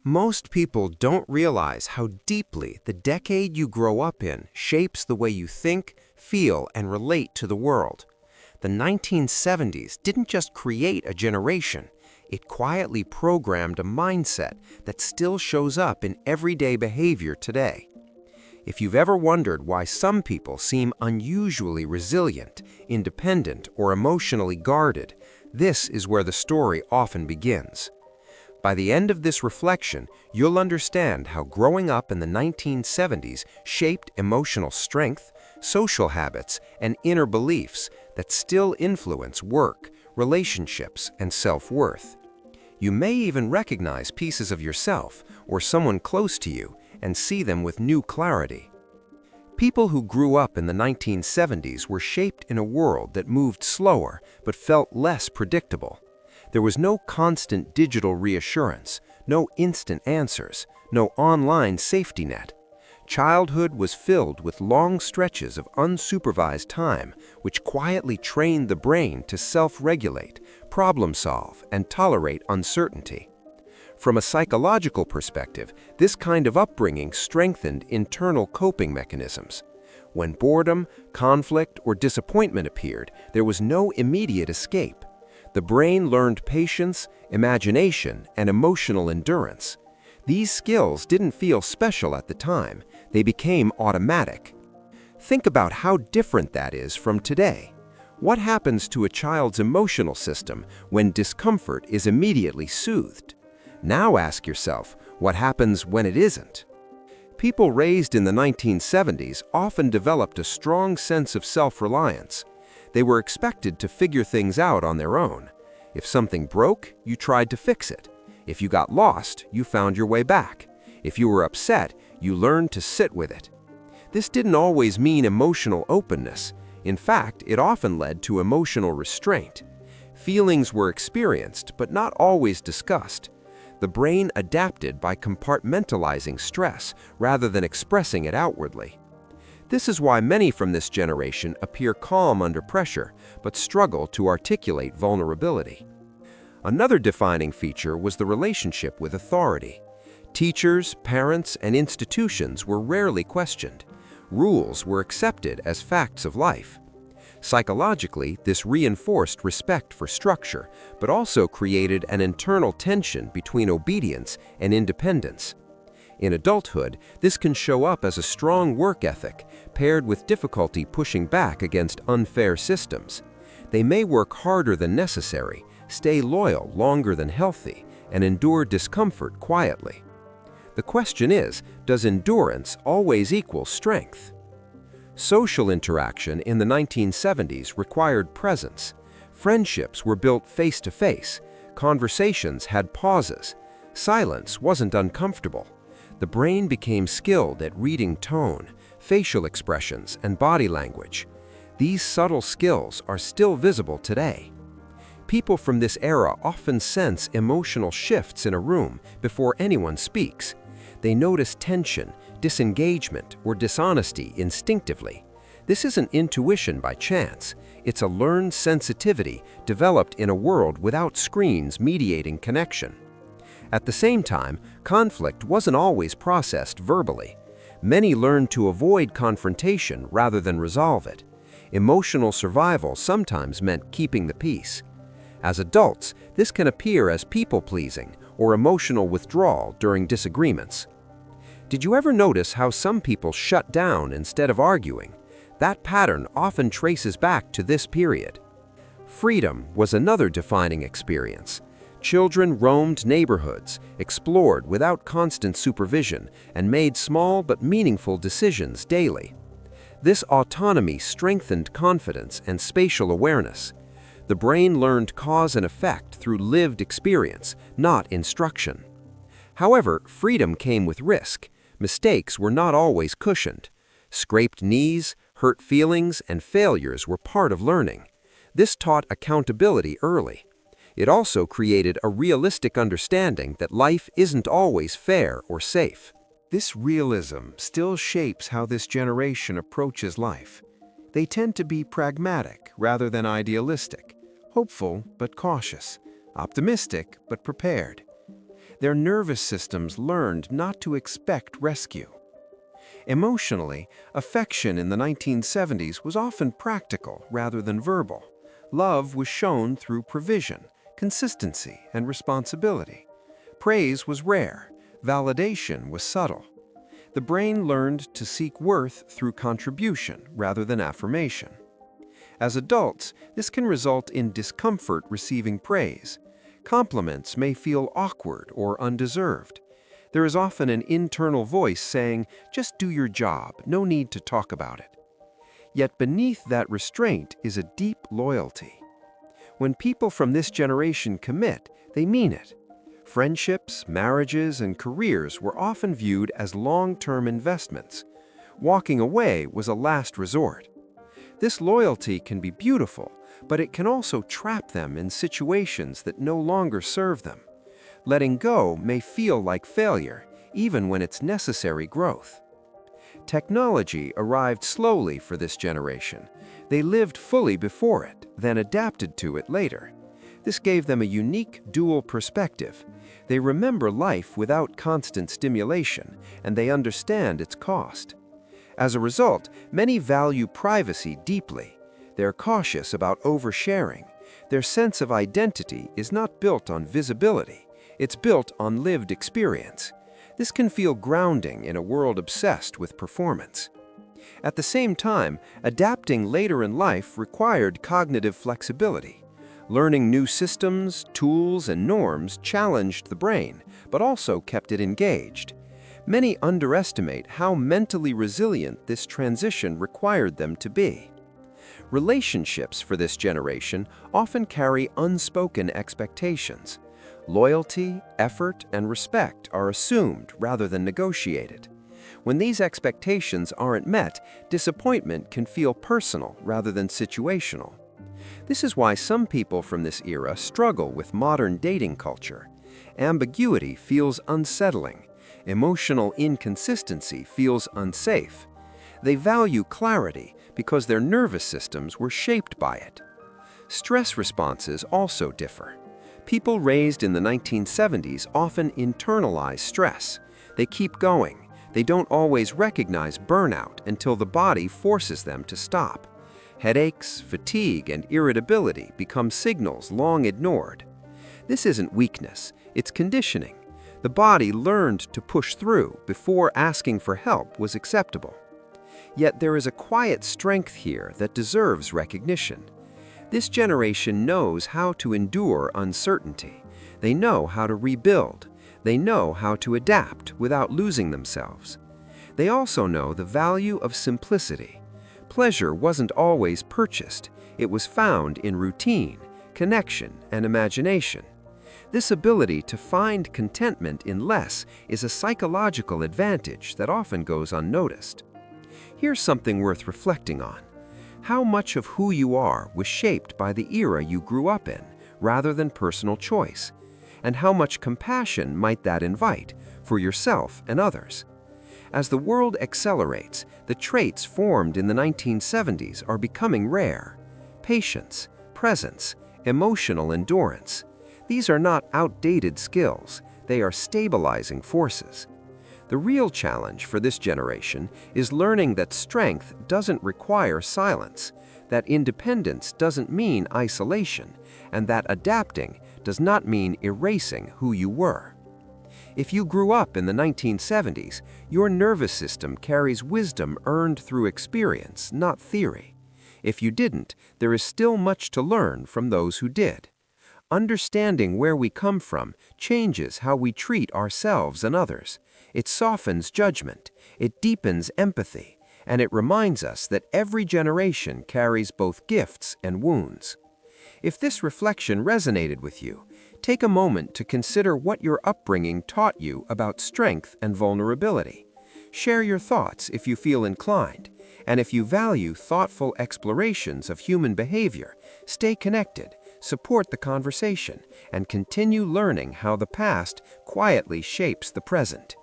Most people don't realize how deeply the decade you grow up in shapes the way you think, feel, and relate to the world. The 1970s didn't just create a generation, it quietly programmed a mindset that still shows up in everyday behavior today. If you've ever wondered why some people seem unusually resilient, independent, or emotionally guarded, this is where the story often begins. By the end of this reflection, you'll understand how growing up in the 1970s shaped emotional strength, social habits, and inner beliefs that still influence work, relationships, and self-worth. You may even recognize pieces of yourself or someone close to you and see them with new clarity. People who grew up in the 1970s were shaped in a world that moved slower but felt less predictable. There was no constant digital reassurance, no instant answers, no online safety net. Childhood was filled with long stretches of unsupervised time, which quietly trained the brain to self-regulate, problem-solve, and tolerate uncertainty. From a psychological perspective, this kind of upbringing strengthened internal coping mechanisms. When boredom, conflict, or disappointment appeared, there was no immediate escape. The brain learned patience, imagination, and emotional endurance. These skills didn't feel special at the time, they became automatic. Think about how different that is from today. What happens to a child's emotional system when discomfort is immediately soothed? Now ask yourself, what happens when it isn't? People raised in the 1970s often developed a strong sense of self-reliance. They were expected to figure things out on their own. If something broke, you tried to fix it. If you got lost, you found your way back. If you were upset, you learned to sit with it. This didn't always mean emotional openness. In fact, it often led to emotional restraint. Feelings were experienced, but not always discussed. The brain adapted by compartmentalizing stress rather than expressing it outwardly. This is why many from this generation appear calm under pressure, but struggle to articulate vulnerability. Another defining feature was the relationship with authority. Teachers, parents, and institutions were rarely questioned. Rules were accepted as facts of life. Psychologically, this reinforced respect for structure, but also created an internal tension between obedience and independence. In adulthood, this can show up as a strong work ethic, paired with difficulty pushing back against unfair systems. They may work harder than necessary, stay loyal longer than healthy, and endure discomfort quietly. The question is, does endurance always equal strength? Social interaction in the 1970s required presence. Friendships were built face-to-face. Conversations had pauses. Silence wasn't uncomfortable. The brain became skilled at reading tone, facial expressions, and body language. These subtle skills are still visible today. People from this era often sense emotional shifts in a room before anyone speaks. They notice tension, disengagement, or dishonesty instinctively. This isn't intuition by chance. It's a learned sensitivity developed in a world without screens mediating connection. At the same time, conflict wasn't always processed verbally. Many learned to avoid confrontation rather than resolve it. Emotional survival sometimes meant keeping the peace. As adults, this can appear as people-pleasing or emotional withdrawal during disagreements. Did you ever notice how some people shut down instead of arguing? That pattern often traces back to this period. Freedom was another defining experience. Children roamed neighborhoods, explored without constant supervision, and made small but meaningful decisions daily. This autonomy strengthened confidence and spatial awareness. The brain learned cause and effect through lived experience, not instruction. However, freedom came with risk. Mistakes were not always cushioned. Scraped knees, hurt feelings, and failures were part of learning. This taught accountability early. It also created a realistic understanding that life isn't always fair or safe. This realism still shapes how this generation approaches life. They tend to be pragmatic rather than idealistic, hopeful but cautious, optimistic but prepared. Their nervous systems learned not to expect rescue. Emotionally, affection in the 1970s was often practical rather than verbal. Love was shown through provision, consistency, and responsibility. Praise was rare. Validation was subtle. The brain learned to seek worth through contribution rather than affirmation. As adults, this can result in discomfort receiving praise. Compliments may feel awkward or undeserved. There is often an internal voice saying, "Just do your job, no need to talk about it." Yet beneath that restraint is a deep loyalty. When people from this generation commit, they mean it. Friendships, marriages, and careers were often viewed as long-term investments. Walking away was a last resort. This loyalty can be beautiful, but it can also trap them in situations that no longer serve them. Letting go may feel like failure, even when it's necessary growth. Technology arrived slowly for this generation. They lived fully before it, then adapted to it later. This gave them a unique dual perspective. They remember life without constant stimulation, and they understand its cost. As a result, many value privacy deeply. They're cautious about oversharing. Their sense of identity is not built on visibility. It's built on lived experience. This can feel grounding in a world obsessed with performance. At the same time, adapting later in life required cognitive flexibility. Learning new systems, tools, and norms challenged the brain, but also kept it engaged. Many underestimate how mentally resilient this transition required them to be. Relationships for this generation often carry unspoken expectations. Loyalty, effort, and respect are assumed rather than negotiated. When these expectations aren't met, disappointment can feel personal rather than situational. This is why some people from this era struggle with modern dating culture. Ambiguity feels unsettling. Emotional inconsistency feels unsafe. They value clarity because their nervous systems were shaped by it. Stress responses also differ. People raised in the 1970s often internalize stress. They keep going. They don't always recognize burnout until the body forces them to stop. Headaches, fatigue, and irritability become signals long ignored. This isn't weakness, it's conditioning. The body learned to push through before asking for help was acceptable. Yet there is a quiet strength here that deserves recognition. This generation knows how to endure uncertainty. They know how to rebuild. They know how to adapt without losing themselves. They also know the value of simplicity. Pleasure wasn't always purchased. It was found in routine, connection, and imagination. This ability to find contentment in less is a psychological advantage that often goes unnoticed. Here's something worth reflecting on. How much of who you are was shaped by the era you grew up in, rather than personal choice? And how much compassion might that invite for yourself and others? As the world accelerates, the traits formed in the 1970s are becoming rare. Patience, presence, emotional endurance. These are not outdated skills, they are stabilizing forces. The real challenge for this generation is learning that strength doesn't require silence, that independence doesn't mean isolation, and that adapting does not mean erasing who you were. If you grew up in the 1970s, your nervous system carries wisdom earned through experience, not theory. If you didn't, there is still much to learn from those who did. Understanding where we come from changes how we treat ourselves and others. It softens judgment, it deepens empathy, and it reminds us that every generation carries both gifts and wounds. If this reflection resonated with you, take a moment to consider what your upbringing taught you about strength and vulnerability. Share your thoughts if you feel inclined, and if you value thoughtful explorations of human behavior, stay connected, support the conversation, and continue learning how the past quietly shapes the present.